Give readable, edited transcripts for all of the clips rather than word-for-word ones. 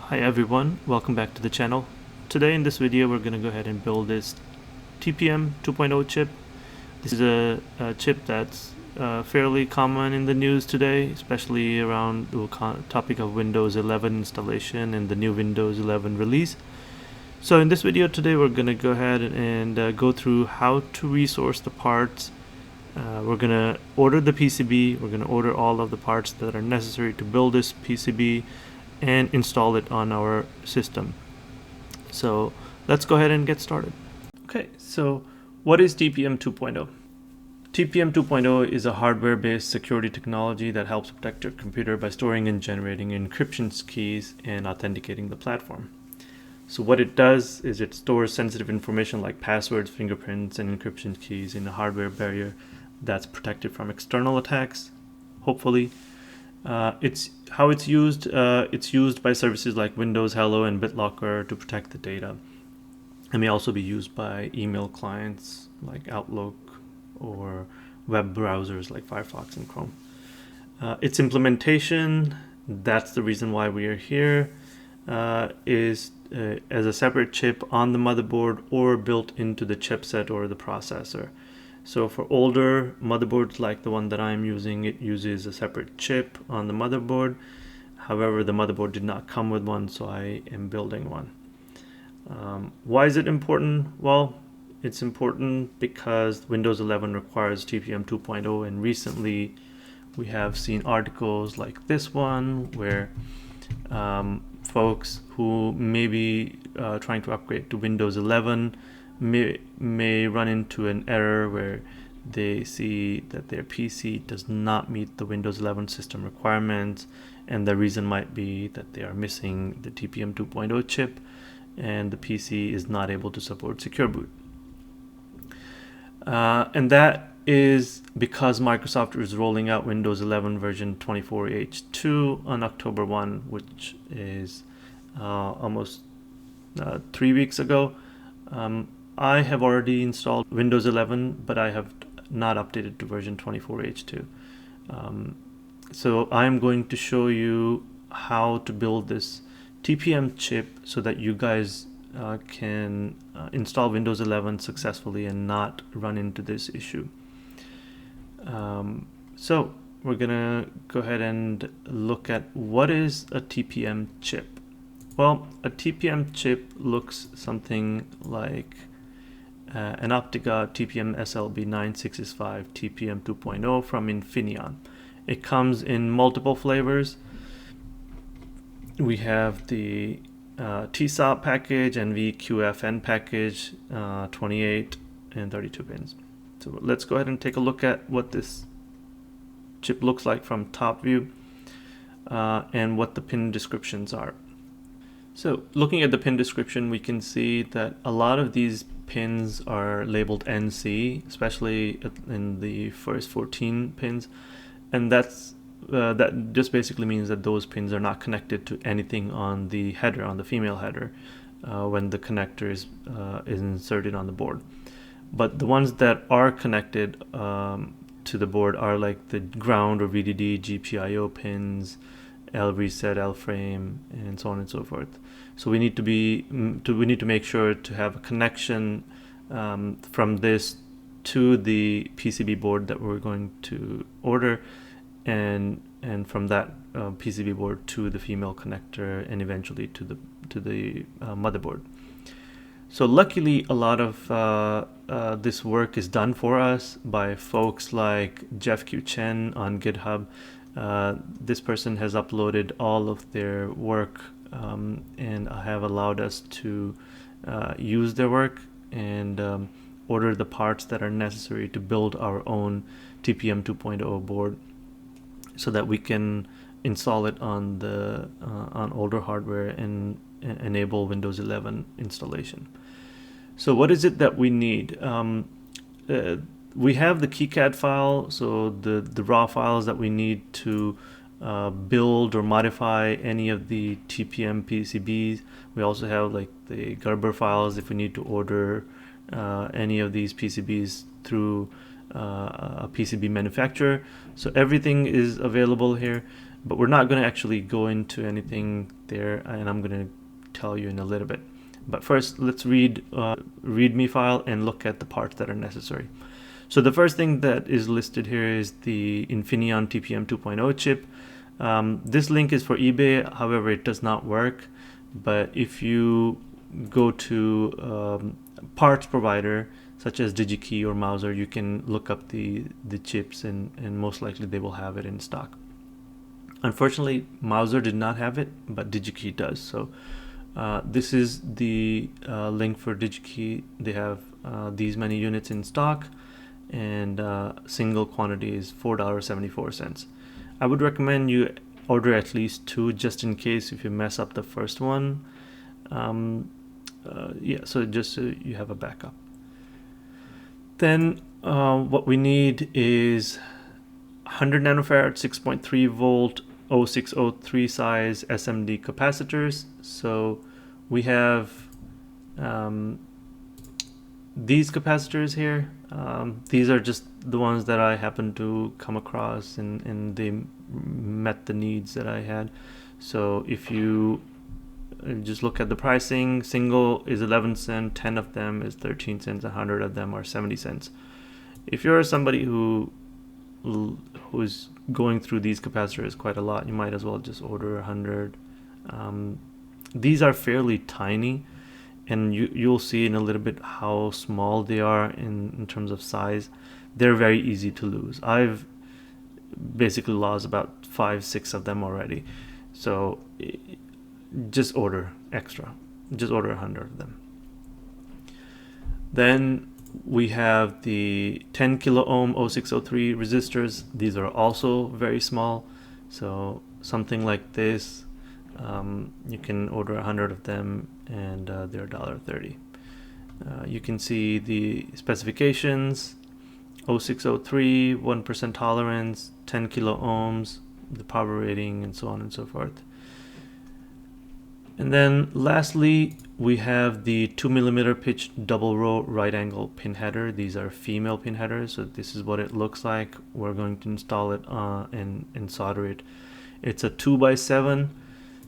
Hi everyone, welcome back to the channel. Today in this video we're going to go ahead and build this TPM 2.0 chip. This is a chip that's fairly common in the news today, especially around the topic of Windows 11 installation and the new Windows 11 release. So in this video today we're going to go ahead and go through how to resource the parts. We're going to order the PCB, we're going to order all of the parts that are necessary to build this PCB and install it on our system. So let's go ahead and get started. Okay, so what is TPM 2.0? TPM 2.0 is a hardware-based security technology that helps protect your computer by storing and generating encryption keys and authenticating the platform. So what it does is it stores sensitive information like passwords, fingerprints, and encryption keys in a hardware barrier that's protected from external attacks, hopefully. It's used. It's used by services like Windows Hello and BitLocker to protect the data. It may also be used by email clients like Outlook or web browsers like Firefox and Chrome. Its implementation, that's the reason why we are here, is as a separate chip on the motherboard or built into the chipset or the processor. So for older motherboards like the one that I'm using, it uses a separate chip on the motherboard. However, the motherboard did not come with one, so I am building one. Why is it important? Well, it's important because Windows 11 requires TPM 2.0, and recently we have seen articles like this one where folks who may be trying to upgrade to Windows 11 may run into an error where they see that their PC does not meet the Windows 11 system requirements, and the reason might be that they are missing the TPM 2.0 chip and the PC is not able to support secure boot. And that is because Microsoft is rolling out Windows 11 version 24H2 on October 1, which is almost 3 weeks ago. I have already installed Windows 11, but I have not updated to version 24H2. So I'm going to show you how to build this TPM chip so that you guys can install Windows 11 successfully and not run into this issue. So we're gonna go ahead and look at what is a TPM chip. Well, a TPM chip looks something like an Optica TPM SLB965 TPM 2.0 from Infineon. It comes in multiple flavors. We have the TSOP package and VQFN package, 28 and 32 pins. So let's go ahead and take a look at what this chip looks like from top view and what the pin descriptions are. So looking at the pin description, we can see that a lot of these pins are labeled NC, especially in the first 14 pins, and that just basically means that those pins are not connected to anything on the header, on the female header, when the connector is inserted on the board. But the ones that are connected to the board are like the ground or VDD, GPIO pins, L reset, L frame, and so on and so forth. So we need to make sure to have a connection from this to the PCB board that we're going to order, and from that PCB board to the female connector, and eventually to the motherboard. So luckily, a lot of this work is done for us by folks like Jeff Q. Chen on GitHub. This person has uploaded all of their work and have allowed us to use their work and order the parts that are necessary to build our own TPM 2.0 board so that we can install it on the on older hardware and enable Windows 11 installation. So what is it that we need? We have the KiCad file, so the raw files that we need to build or modify any of the TPM PCBs. We also have like the Gerber files if we need to order any of these PCBs through a PCB manufacturer. So everything is available here, but we're not going to actually go into anything there, and I'm going to tell you in a little bit. But first, let's read README file and look at the parts that are necessary. So the first thing that is listed here is the Infineon TPM 2.0 chip. This link is for eBay, however, it does not work. But if you go to parts provider such as DigiKey or Mouser, you can look up the chips, and most likely they will have it in stock. Unfortunately, Mouser did not have it, but DigiKey does. So this is the link for DigiKey. They have these many units in stock, and single quantity is $4.74. I would recommend you order at least 2 just in case if you mess up the first one. Yeah, so just so you have a backup. Then what we need is 100 nanofarad 6.3 volt 0603 size SMD capacitors. So we have these capacitors here. These are just the ones that I happened to come across, and they met the needs that I had. So if you just look at the pricing, single is 11 cents, 10 of them is 13 cents, 100 of them are 70 cents. If you're somebody who's going through these capacitors quite a lot, you might as well just order 100. These are fairly tiny, and you'll see in a little bit how small they are in terms of size. They're very easy to lose. I've basically lost about 5-6 of them already. So just order extra. Just order 100 of them. Then we have the 10 kilo ohm 0603 resistors. These are also very small. So something like this, you can order 100 of them, and they're $1.30. You can see the specifications: 0603, 1% tolerance, 10 kilo ohms, the power rating, and so on and so forth. And then lastly, we have the 2mm pitch double row right angle pin header. These are female pin headers, so this is what it looks like. We're going to install it and solder it. It's a 2x7,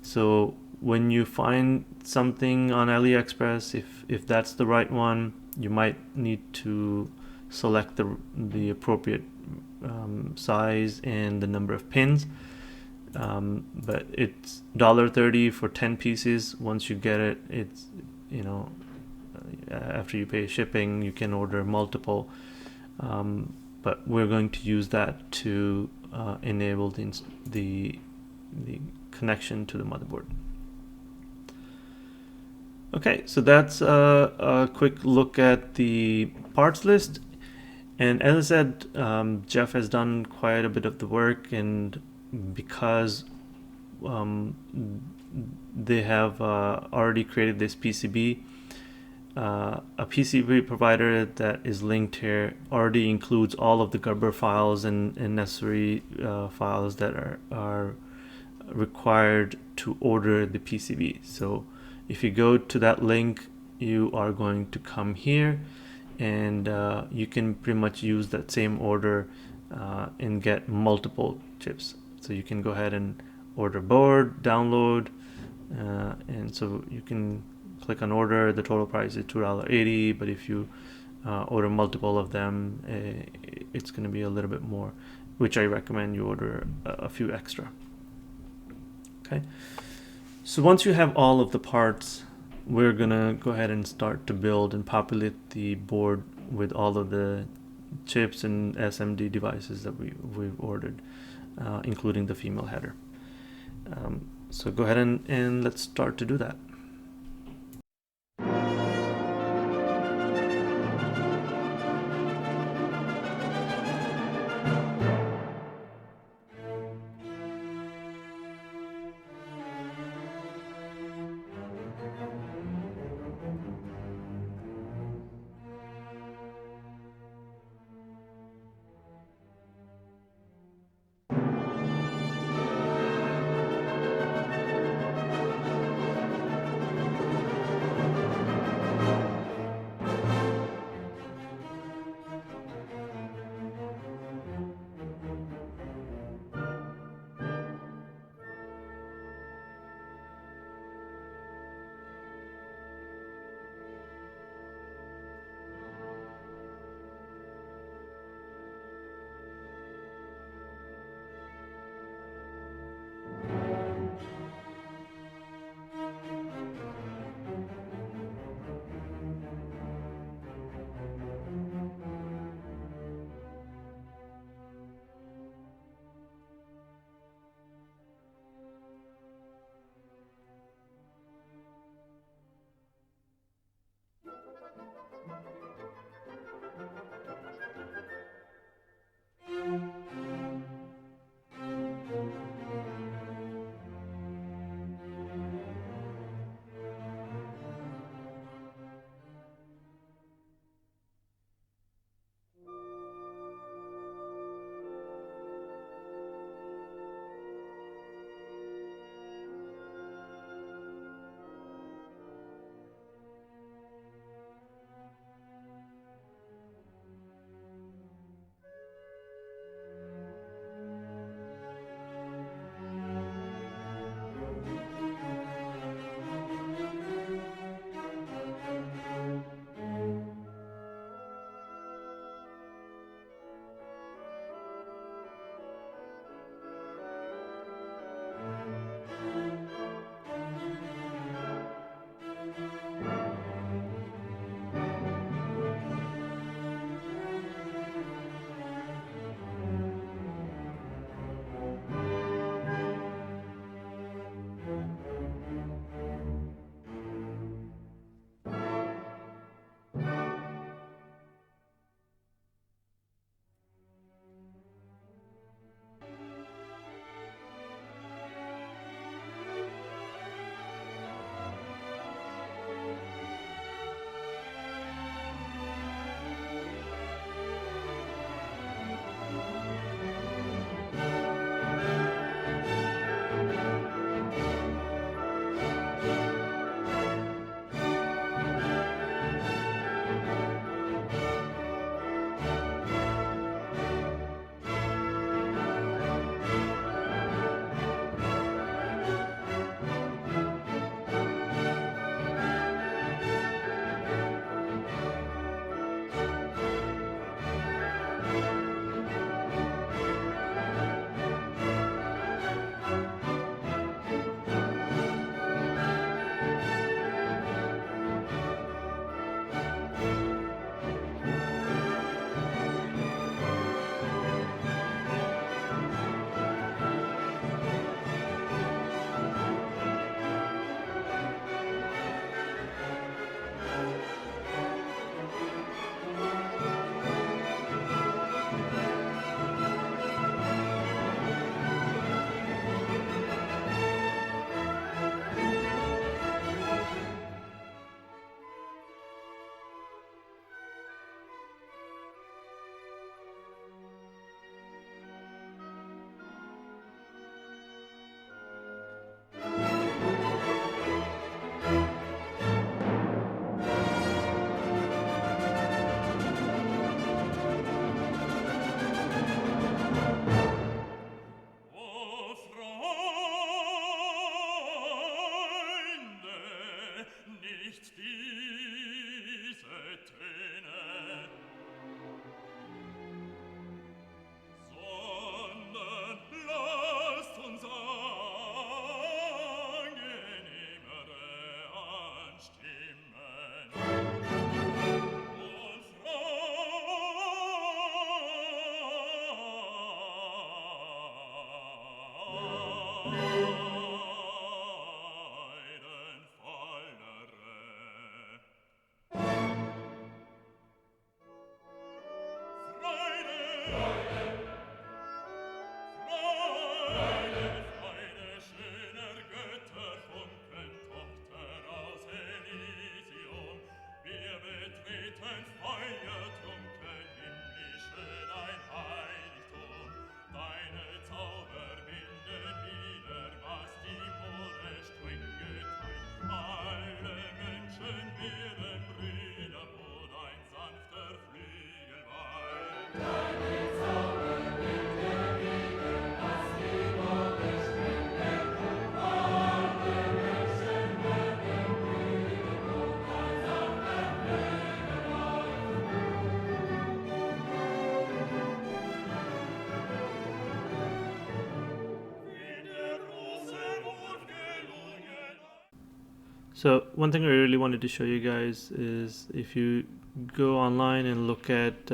so when you find something on AliExpress, if that's the right one, you might need to select the appropriate size and the number of pins. But it's $1.30 for 10 pieces. Once you get it, it's, after you pay shipping, you can order multiple. But we're going to use that to enable the connection to the motherboard. Okay, so that's a quick look at the parts list. And as I said, Jeff has done quite a bit of the work, and because they have already created this PCB, a PCB provider that is linked here already includes all of the Gerber files and necessary files that are required to order the PCB. So if you go to that link, you are going to come here, and you can pretty much use that same order and get multiple chips. So you can go ahead and order board, download, and so you can click on order. The total price is $2.80, but if you order multiple of them, it's going to be a little bit more, which I recommend you order a few extra. Okay, so once you have all of the parts, we're going to go ahead and start to build and populate the board with all of the chips and SMD devices that we've ordered, including the female header. So go ahead and let's start to do that. nicht diese Töne, sondern lasst uns angenehmere anstimmen und So one thing I really wanted to show you guys is if you go online and look at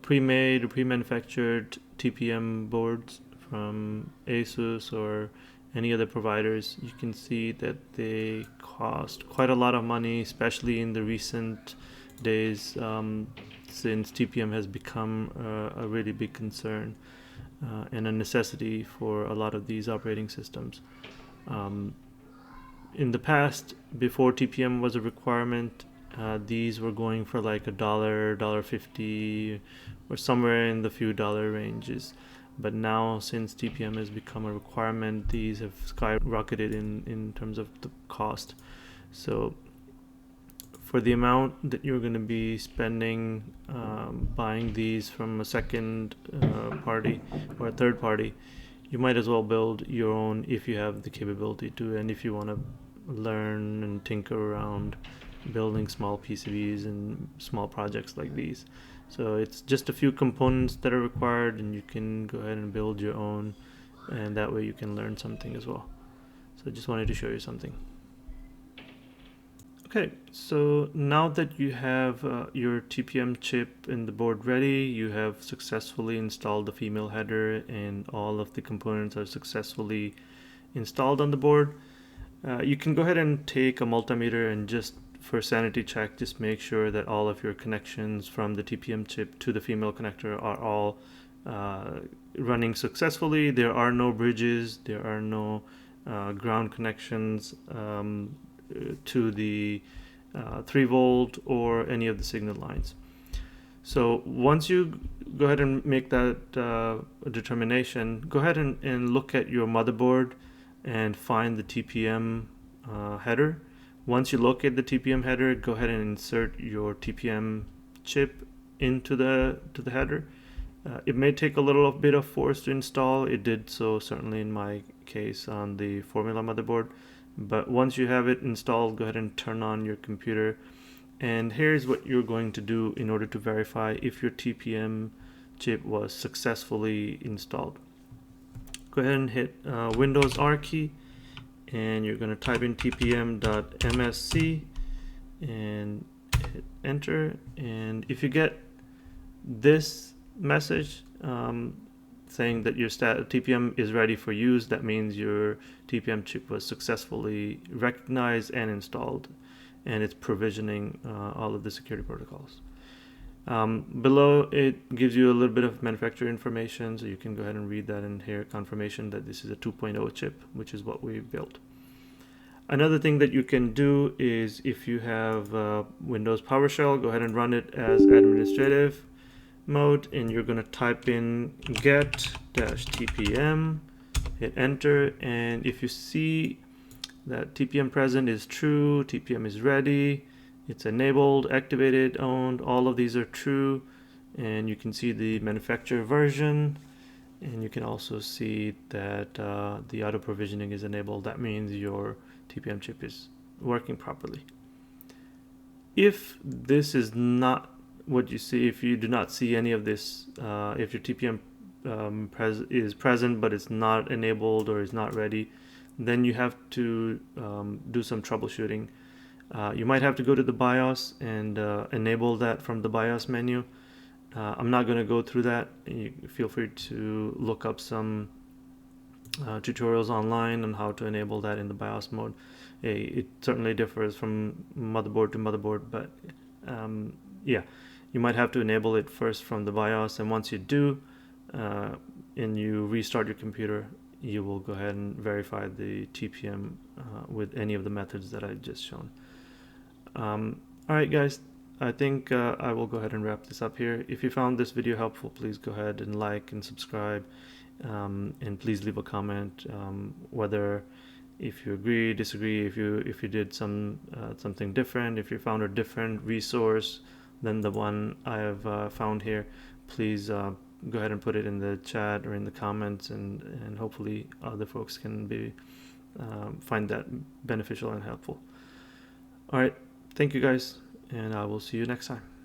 pre-made or pre-manufactured TPM boards from Asus or any other providers, you can see that they cost quite a lot of money, especially in the recent days since TPM has become a really big concern and a necessity for a lot of these operating systems. In the past, before TPM was a requirement, these were going for like $1.50, or somewhere in the few dollar ranges. But now, since TPM has become a requirement, these have skyrocketed in terms of the cost. So for the amount that you're going to be spending buying these from a second party or a third party, you might as well build your own if you have the capability to, and if you want to learn and tinker around building small PCBs and small projects like these. So it's just a few components that are required, and you can go ahead and build your own, and that way you can learn something as well. So I just wanted to show you something. Okay, so now that you have your TPM chip and the board ready, you have successfully installed the female header and all of the components are successfully installed on the board. You can go ahead and take a multimeter and just for sanity check, just make sure that all of your connections from the TPM chip to the female connector are all running successfully. There are no bridges, there are no ground connections to the 3 volt or any of the signal lines. So once you go ahead and make that determination, go ahead and look at your motherboard and find the TPM header. Once you locate the TPM header, go ahead and insert your TPM chip into the header. It may take a little bit of force to install. It did so certainly in my case on the Formula motherboard. But once you have it installed, go ahead and turn on your computer. And here's what you're going to do in order to verify if your TPM chip was successfully installed. Go ahead and hit Windows R key, and you're going to type in tpm.msc and hit enter. And if you get this message saying that your TPM is ready for use, that means your TPM chip was successfully recognized and installed, and it's provisioning all of the security protocols. Below it gives you a little bit of manufacturer information, so you can go ahead and read that and hear confirmation that this is a 2.0 chip, which is what we built. Another thing that you can do is if you have Windows PowerShell, go ahead and run it as administrative mode, and you're going to type in get-tpm, hit enter, and if you see that TPM present is true, TPM is ready, it's enabled, activated, owned, all of these are true, and you can see the manufacturer version, and you can also see that the auto provisioning is enabled. That means your TPM chip is working properly. If this is not what you see, if you do not see any of this, if your TPM is present but it's not enabled or is not ready, then you have to do some troubleshooting. You might have to go to the BIOS and enable that from the BIOS menu. I'm not going to go through that. You feel free to look up some tutorials online on how to enable that in the BIOS mode. It certainly differs from motherboard to motherboard, but yeah, you might have to enable it first from the BIOS, and once you do, and you restart your computer, you will go ahead and verify the TPM with any of the methods that I just shown. Alright guys, I think I will go ahead and wrap this up here. If you found this video helpful, please go ahead and like and subscribe, and please leave a comment, whether if you agree, disagree, if you did something different, if you found a different resource than the one I have found here, please go ahead and put it in the chat or in the comments, and hopefully other folks can find that beneficial and helpful. All right, thank you guys, and I will see you next time.